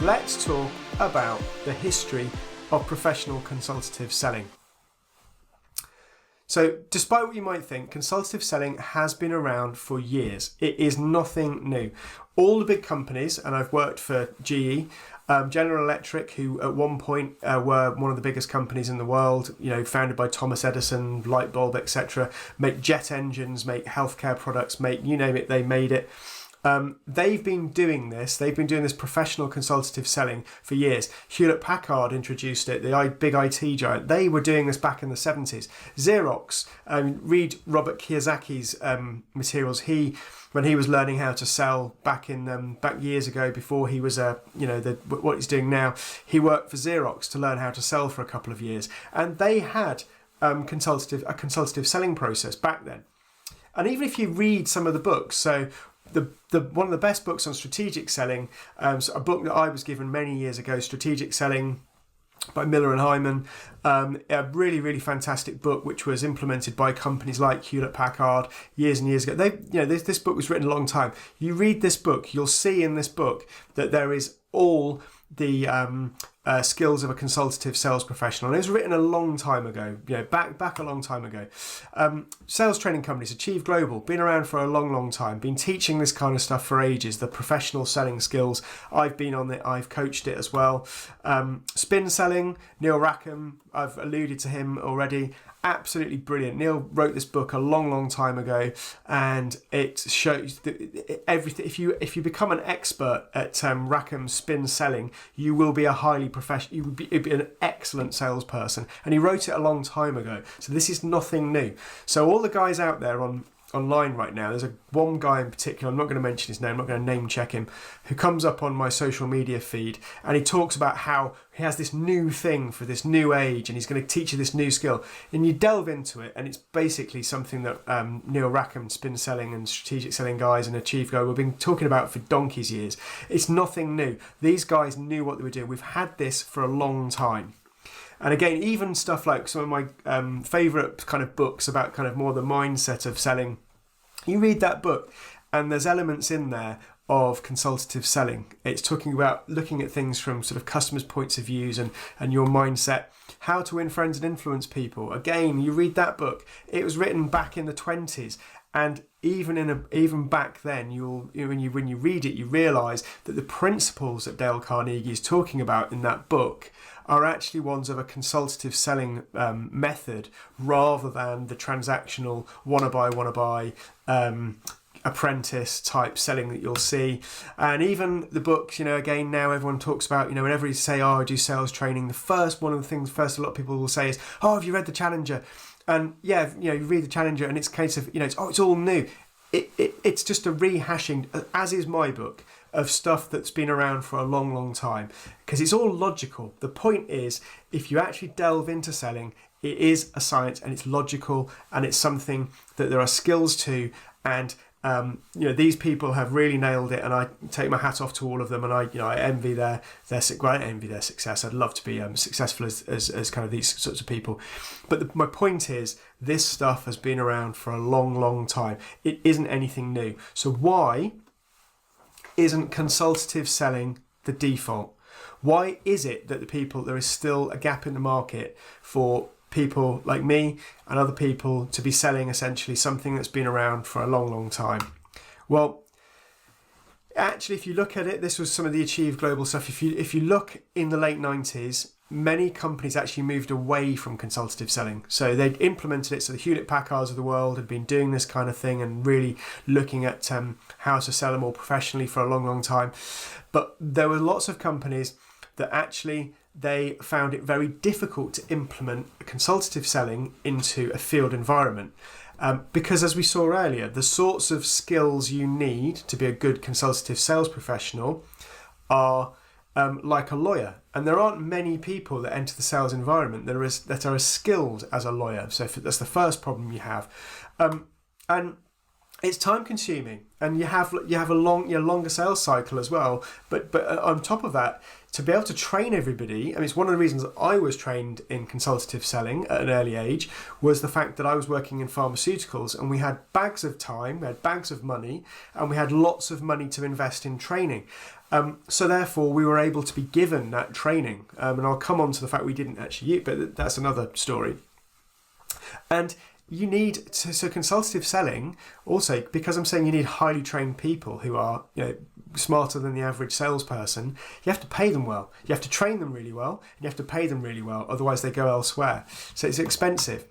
let's talk about the history of professional consultative selling. So despite what you might think, consultative selling has been around for years. It is nothing new. All the big companies, and I've worked for GE, General Electric, who at one point were one of the biggest companies in the world, founded by Thomas Edison, light bulb, etc., make jet engines, make healthcare products, make you name it, they made it. They've been doing this professional consultative selling for years. Hewlett Packard introduced it, the big IT giant. They were doing this back in the 70s. Xerox, read Robert Kiyosaki's materials. When he was learning how to sell back years ago, before he was what he's doing now, he worked for Xerox to learn how to sell for a couple of years, and they had a consultative selling process back then. And even if you read some of the books, so one of the best books on strategic selling, so a book that I was given many years ago, Strategic Selling by Miller and Hyman, a really, really fantastic book which was implemented by companies like Hewlett Packard years and years ago. This book was written a long time. You read this book, you'll see in this book that there is all the skills of a consultative sales professional. And it was written a long time ago, back a long time ago. Sales training companies, Achieve Global, been around for a long, long time, been teaching this kind of stuff for ages, the professional selling skills. I've been on it, I've coached it as well. Spin selling, Neil Rackham, I've alluded to him already. Absolutely brilliant. Neil wrote this book a long, long time ago, and it shows that everything. If you become an expert at Rackham's spin selling, you will be a highly professional. You'll be an excellent salesperson. And he wrote it a long time ago, so this is nothing new. So all the guys out there online right now, there's one guy in particular, I'm not going to mention his name, I'm not going to name check him, who comes up on my social media feed, and he talks about how he has this new thing for this new age and he's going to teach you this new skill. And you delve into it, and it's basically something that Neil Rackham, spin selling and strategic selling guys and Achieve Go, we've been talking about for donkey's years. It's nothing new. These guys knew what they were doing. We've had this for a long time. And again, even stuff like some of my favourite kind of books about kind of more the mindset of selling, you read that book and there's elements in there of consultative selling. It's talking about looking at things from sort of customers' points of views and your mindset, how to win friends and influence people. Again, you read that book. It was written back in the 20s. And even back then, when you read it, you realise that the principles that Dale Carnegie is talking about in that book are actually ones of a consultative selling method, rather than the transactional wanna buy apprentice type selling that you'll see. And even the books, again, now everyone talks about, whenever you say, I do sales training, one of the things a lot of people will say is, have you read the Challenger? And yeah, you read the Challenger and it's a case of, it's all new. It's just a rehashing, as is my book, of stuff that's been around for a long, long time, because it's all logical. The point is, if you actually delve into selling, it is a science and it's logical, and it's something that there are skills to, and these people have really nailed it, and I take my hat off to all of them, and I envy their success. I'd love to be successful as kind of these sorts of people. But my point is, this stuff has been around for a long, long time. It isn't anything new. So why isn't consultative selling the default? Why is it that there is still a gap in the market for people like me and other people to be selling essentially something that's been around for a long, long time? Well, actually, if you look at it, this was some of the Achieve Global stuff. If you look in the late 90s, many companies actually moved away from consultative selling. So they'd implemented it. So the Hewlett Packards of the world had been doing this kind of thing and really looking at how to sell more professionally for a long, long time. But there were lots of companies that actually they found it very difficult to implement consultative selling into a field environment. Because as we saw earlier, the sorts of skills you need to be a good consultative sales professional are like a lawyer. And there aren't many people that enter the sales environment that are as skilled as a lawyer. So that's the first problem you have. And it's time consuming, and you have a longer sales cycle as well. But on top of that, to be able to train everybody, it's one of the reasons I was trained in consultative selling at an early age, was the fact that I was working in pharmaceuticals, and we had bags of time, we had bags of money, and we had lots of money to invest in training. So therefore, we were able to be given that training, and I'll come on to the fact we didn't actually use, but that's another story. And you need so consultative selling also, because I'm saying you need highly trained people who are smarter than the average salesperson. You have to pay them well, you have to train them really well, and you have to pay them really well, otherwise they go elsewhere. So it's expensive.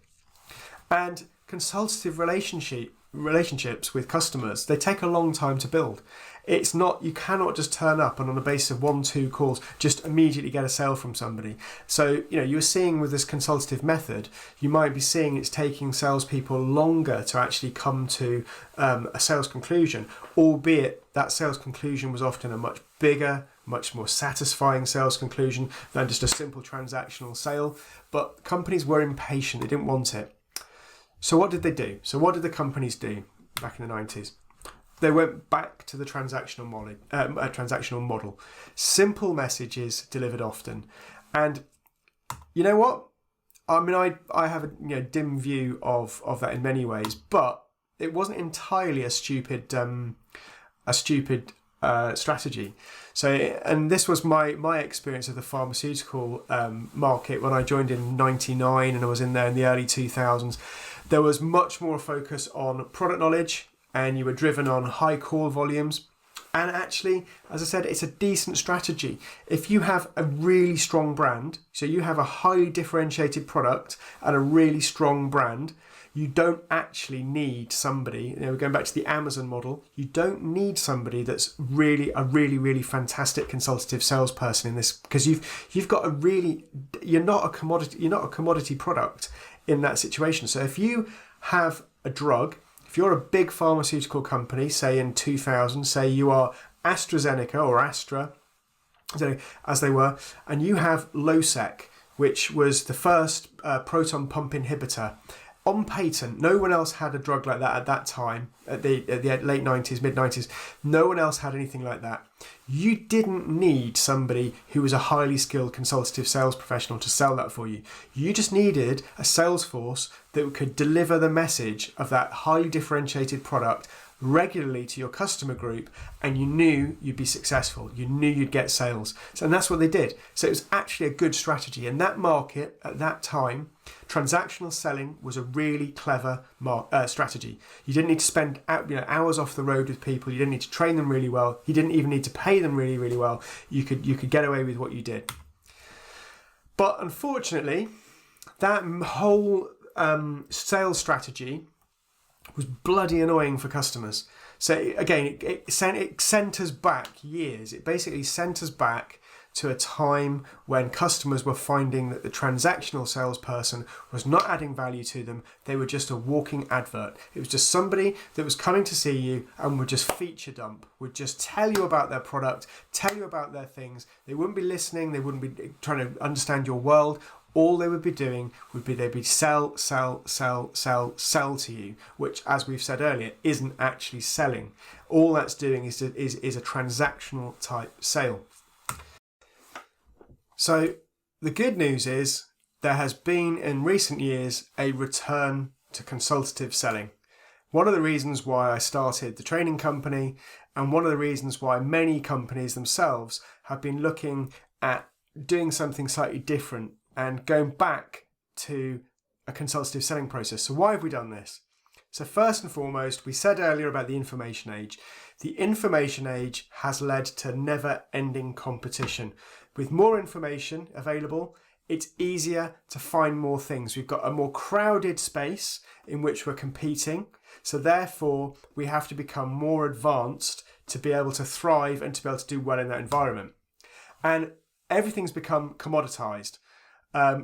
And consultative relationships with customers, they take a long time to build. It's not, you cannot just turn up and on the basis of 1-2 calls just immediately get a sale from somebody. So you're seeing with this consultative method, you might be seeing it's taking salespeople longer to actually come to a sales conclusion, albeit that sales conclusion was often a much bigger, much more satisfying sales conclusion than just a simple transactional sale. But companies were impatient, they didn't want it. So what did they do? So what did the companies do back in the 90s? They went back to the transactional model. Simple messages delivered often. And you know what? I have a dim view of that in many ways, but it wasn't entirely a stupid strategy. So, and this was my experience of the pharmaceutical market when I joined in '99, and I was in there in the early 2000s. There was much more focus on product knowledge, and you were driven on high call volumes. And actually, as I said, it's a decent strategy. If you have a really strong brand, so you have a highly differentiated product and a really strong brand, you don't actually need somebody, we're going back to the Amazon model, you don't need somebody that's really a really fantastic consultative salesperson in this, because you've got you're not a commodity product in that situation. So if you have a drug, if you're a big pharmaceutical company, say in 2000, say you are AstraZeneca or Astra, as they were, and you have Losec, which was the first proton pump inhibitor, on patent, no one else had a drug like that at that time, at the late 90s, mid 90s. No one else had anything like that. You didn't need somebody who was a highly skilled consultative sales professional to sell that for you. You just needed a sales force that could deliver the message of that highly differentiated product regularly to your customer group, and you knew you'd be successful. You knew you'd get sales. And that's what they did. So it was actually a good strategy. In that market, at that time, transactional selling was a really clever strategy. You didn't need to spend hours off the road with people. You didn't need to train them really well. You didn't even need to pay them really well. You could get away with what you did. But unfortunately, that whole sales strategy was bloody annoying for customers. So again, it sent us back years. It basically sent us back to a time when customers were finding that the transactional salesperson was not adding value to them. They were just a walking advert. It was just somebody that was coming to see you and would just feature dump, would just tell you about their product, tell you about their things. They wouldn't be listening. They wouldn't be trying to understand your world. All they would be doing would be they'd be sell to you, which, as we've said earlier, isn't actually selling. All that's doing is a transactional type sale. So the good news is there has been in recent years a return to consultative selling. One of the reasons why I started the training company, and one of the reasons why many companies themselves have been looking at doing something slightly different and going back to a consultative selling process. So why have we done this? So first and foremost, we said earlier about the information age. The information age has led to never-ending competition. With more information available, it's easier to find more things. We've got a more crowded space in which we're competing. So therefore, we have to become more advanced to be able to thrive and to be able to do well in that environment. And everything's become commoditized.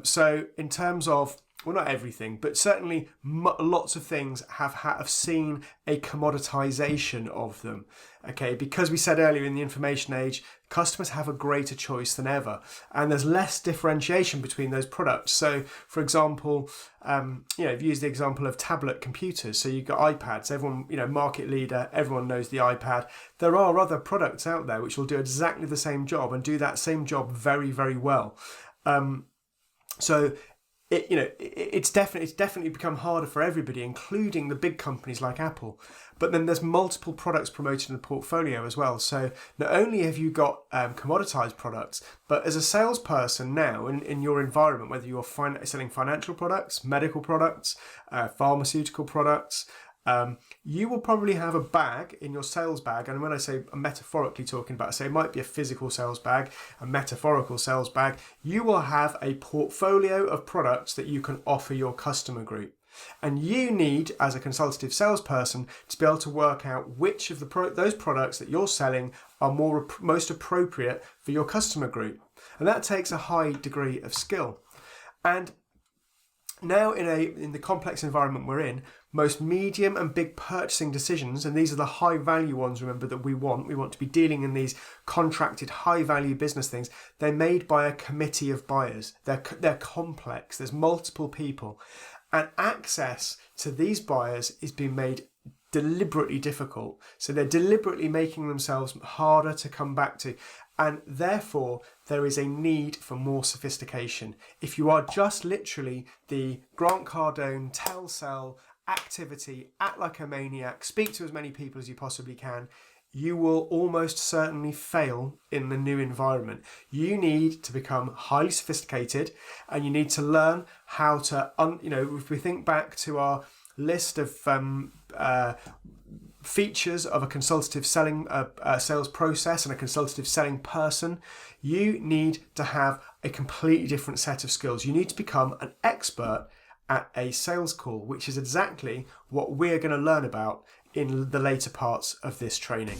So in terms of well, not everything, but certainly lots of things have seen a commoditization of them. Okay, because we said earlier in the information age, customers have a greater choice than ever, and there's less differentiation between those products. So, for example, I've used the example of tablet computers. So you've got iPads. Everyone, market leader. Everyone knows the iPad. There are other products out there which will do exactly the same job and do that same job very, very well. So it's definitely become harder for everybody, including the big companies like Apple. But then there's multiple products promoted in the portfolio as well. So not only have you got commoditized products, but as a salesperson now in your environment, whether you're selling financial products, medical products, pharmaceutical products, you will probably have a bag in your sales bag, and when I say I'm metaphorically talking about, say it might be a physical sales bag, a metaphorical sales bag, you will have a portfolio of products that you can offer your customer group. And you need, as a consultative salesperson, to be able to work out which of those products that you're selling are most appropriate for your customer group. And that takes a high degree of skill. And now in the complex environment we're in, most medium and big purchasing decisions, and these are the high value ones, remember, that we want to be dealing in these contracted high value business things. They're made by a committee of buyers. They're complex. There's multiple people. And access to these buyers is being made deliberately difficult. So they're deliberately making themselves harder to come back to. And therefore, there is a need for more sophistication. If you are just literally the Grant Cardone, tell, sell, activity, act like a maniac, speak to as many people as you possibly can, you will almost certainly fail in the new environment. You need to become highly sophisticated, and you need to learn how to, if we think back to our list of features of a consultative selling sales process and a consultative selling person, you need to have a completely different set of skills. You need to become an expert at a sales call, which is exactly what we're going to learn about in the later parts of this training.